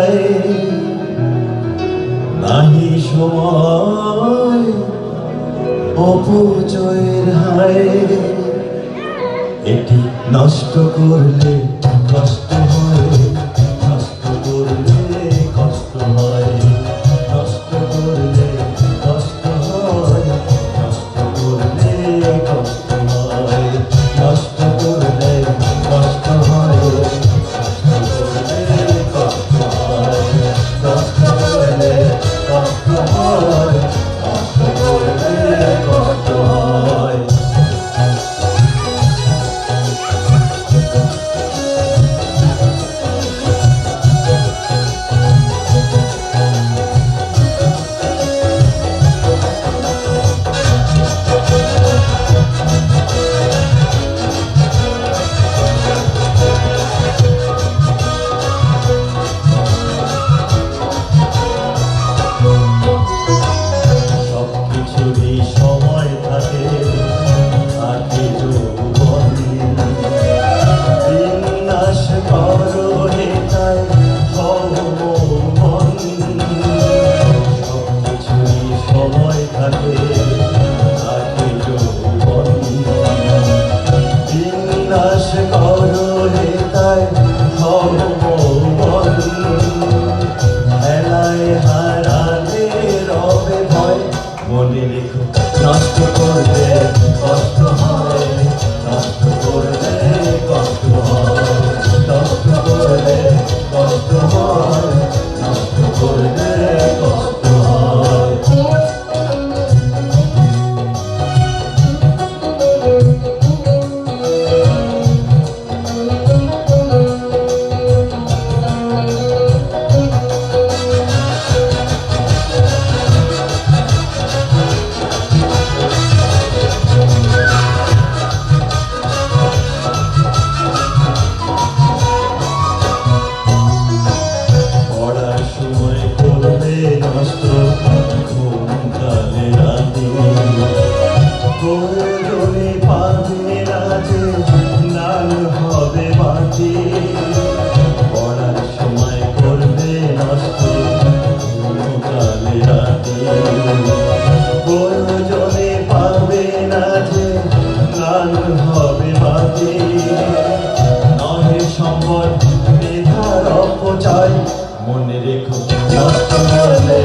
নাই, নাহি সময় অপচয়ের হায়। এটি নষ্ট করলে কষ্ট হয়, নষ্ট করলে কষ্ট হয়, নষ্ট করলে কষ্ট হয়, নষ্ট করলে কষ্ট হয়, নষ্ট করলে কষ্ট হয়, নষ্ট করলে কষ্ট হয়, নষ্ট করলে কষ্ট হয়, নষ্ট করলে কষ্ট হয়। সবকিছুরই সময় থাকে, থাকে যৌবন। বিনাশ করো হেতায় ভগবান। সবকিছুরই সময় থাকে, থাকে যৌবন। বিনাশ করো হেতায় ভগবান। খেলায় হারালে রবে ভয়, মনে রেখো নষ্ট করলে কষ্ট হয়, নষ্ট করলে কষ্ট হয়, নষ্ট করলে কষ্ট হয়, নষ্ট করলে কষ্ট হয়। পড়ার সময় করবে নষ্ট ঘুমকালে রাতে, প্রয়োজনে পাবে না যে নাল হবে বাতি। পড়ার সময় করবে নষ্ট ঘুমকালে রাতে, প্রয়োজনে পাবে না যে নাল হবে বাতি। নহে সম্পদ মেধার অপচয়, মনে রেখো নষ্ট করলে